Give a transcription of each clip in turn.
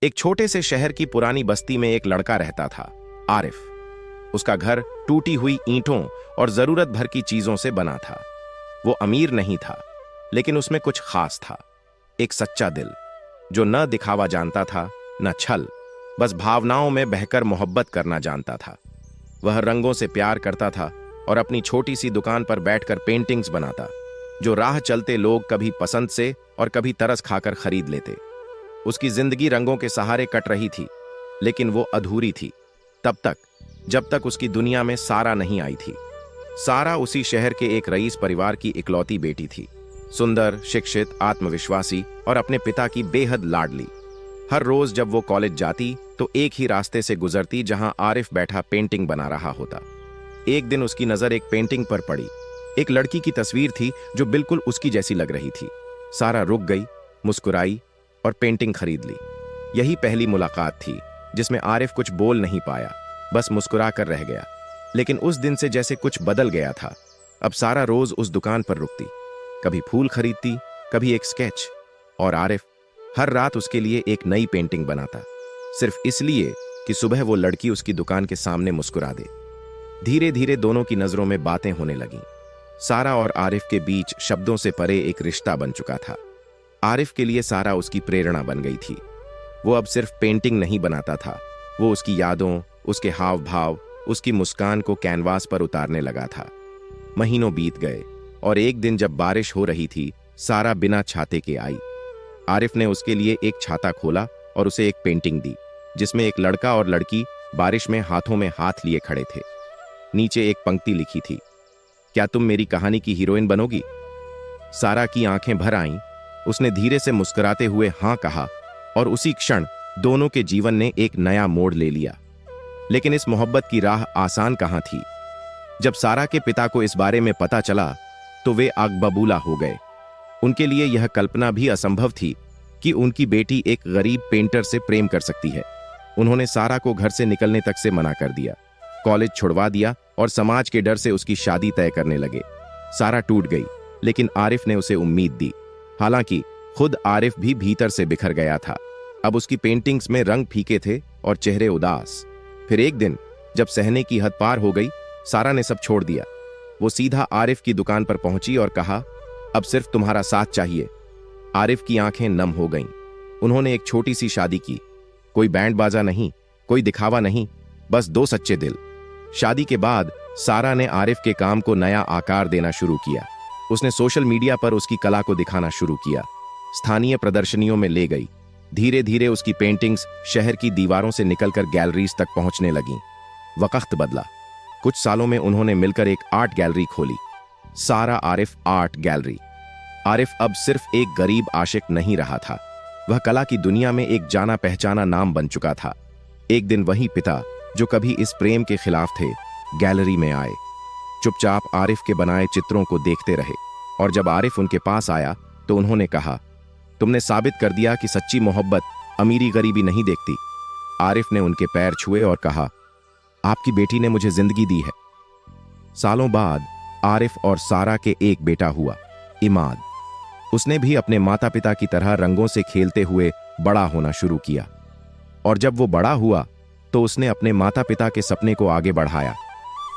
एक छोटे से शहर की पुरानी बस्ती में एक लड़का रहता था, आरिफ। उसका घर टूटी हुई ईंटों और जरूरत भर की चीजों से बना था। वो अमीर नहीं था, लेकिन उसमें कुछ खास था। एक सच्चा दिल जो न दिखावा जानता था न छल, बस भावनाओं में बहकर मोहब्बत करना जानता था। वह रंगों से प्यार करता था और अपनी छोटी सी दुकान पर बैठकर पेंटिंग्स बनाता, जो राह चलते लोग कभी पसंद से और कभी तरस खाकर खरीद लेते। उसकी जिंदगी रंगों के सहारे कट रही थी, लेकिन वो अधूरी थी तब तक जब तक उसकी दुनिया में सारा नहीं आई थी। सारा उसी शहर के एक रईस परिवार की इकलौती बेटी थी, सुंदर, शिक्षित, आत्मविश्वासी और अपने पिता की बेहद लाडली। हर रोज जब वो कॉलेज जाती तो एक ही रास्ते से गुजरती जहां आरिफ बैठा पेंटिंग बना रहा होता। एक दिन उसकी नजर एक पेंटिंग पर पड़ी। एक लड़की की तस्वीर थी जो बिल्कुल उसकी जैसी लग रही थी। सारा रुक गई, मुस्कुराई और पेंटिंग खरीद ली। यही पहली मुलाकात थी जिसमें आरिफ कुछ बोल नहीं पाया, बस मुस्कुरा कर रह गया। लेकिन उस दिन से जैसे कुछ बदल गया था। अब सारा रोज उस दुकान पर रुकती, कभी फूल खरीदती, कभी एक स्केच, और आरिफ हर रात उसके लिए एक नई पेंटिंग बनाता, सिर्फ इसलिए कि सुबह वो लड़की उसकी दुकान के सामने मुस्कुरा दे। धीरे धीरे दोनों की नजरों में बातें होने लगीं। सारा और आरिफ के बीच शब्दों से परे एक रिश्ता बन चुका था। आरिफ के लिए सारा उसकी प्रेरणा बन गई थी। वो अब सिर्फ पेंटिंग नहीं बनाता था, वो उसकी यादों, उसके हाव भाव, उसकी मुस्कान को कैनवास पर उतारने लगा था। महीनों बीत गए और एक दिन जब बारिश हो रही थी, सारा बिना छाते के आई। आरिफ ने उसके लिए एक छाता खोला और उसे एक पेंटिंग दी, जिसमें एक लड़का और लड़की बारिश में हाथों में हाथ लिए खड़े थे। नीचे एक पंक्ति लिखी थी, क्या तुम मेरी कहानी की हीरोइन बनोगी? सारा की आंखें भर आईं। उसने धीरे से मुस्कुराते हुए हां कहा और उसी क्षण दोनों के जीवन ने एक नया मोड़ ले लिया। लेकिन इस मोहब्बत की राह आसान कहां थी। जब सारा के पिता को इस बारे में पता चला तो वे आग बबूला हो गए। उनके लिए यह कल्पना भी असंभव थी कि उनकी बेटी एक गरीब पेंटर से प्रेम कर सकती है। उन्होंने सारा को घर से निकलने तक से मना कर दिया, कॉलेज छुड़वा दिया और समाज के डर से उसकी शादी तय करने लगे। सारा टूट गई, लेकिन आरिफ ने उसे उम्मीद दी। हालांकि खुद आरिफ भी भीतर से बिखर गया था। अब उसकी पेंटिंग्स में रंग फीके थे और चेहरे उदास। फिर एक दिन जब सहने की हद पार हो गई, सारा ने सब छोड़ दिया। वो सीधा आरिफ की दुकान पर पहुंची और कहा, अब सिर्फ तुम्हारा साथ चाहिए। आरिफ की आंखें नम हो गईं। उन्होंने एक छोटी सी शादी की, कोई बैंड बाजा नहीं, कोई दिखावा नहीं, बस दो सच्चे दिल। शादी के बाद सारा ने आरिफ के काम को नया आकार देना शुरू किया। उसने सोशल मीडिया पर उसकी कला को दिखाना शुरू किया, स्थानीय प्रदर्शनियों में ले गई। धीरे धीरे उसकी पेंटिंग्स शहर की दीवारों से निकलकर गैलरीज तक पहुंचने लगीं। वक्त बदला। कुछ सालों में उन्होंने मिलकर एक आर्ट गैलरी खोली, सारा आरिफ आर्ट गैलरी। आरिफ अब सिर्फ एक गरीब आशिक नहीं रहा था, वह कला की दुनिया में एक जाना पहचाना नाम बन चुका था। एक दिन वही पिता जो कभी इस प्रेम के खिलाफ थे, गैलरी में आए। चुपचाप आरिफ के बनाए चित्रों को देखते रहे, और जब आरिफ उनके पास आया तो उन्होंने कहा, तुमने साबित कर दिया कि सच्ची मोहब्बत अमीरी गरीबी नहीं देखती। आरिफ ने उनके पैर छुए और कहा, आपकी बेटी ने मुझे जिंदगी दी है। सालों बाद आरिफ और सारा के एक बेटा हुआ, इमाद। उसने भी अपने माता पिता की तरह रंगों से खेलते हुए बड़ा होना शुरू किया। और जब वो बड़ा हुआ तो उसने अपने माता पिता के सपने को आगे बढ़ाया।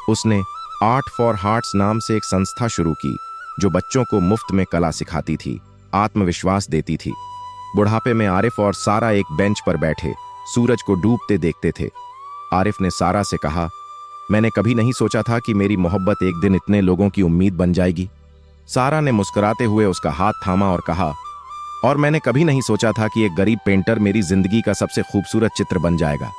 उसने आर्ट फॉर हार्ट्स नाम से एक संस्था शुरू की, जो बच्चों को मुफ्त में कला सिखाती थी, आत्मविश्वास देती थी। बुढ़ापे में आरिफ और सारा एक बेंच पर बैठे सूरज को डूबते देखते थे। आरिफ ने सारा से कहा, मैंने कभी नहीं सोचा था कि मेरी मोहब्बत एक दिन इतने लोगों की उम्मीद बन जाएगी। सारा ने मुस्कुराते हुए उसका हाथ थामा और कहा, और मैंने कभी नहीं सोचा था कि एक गरीब पेंटर मेरी जिंदगी का सबसे खूबसूरत चित्र बन जाएगा।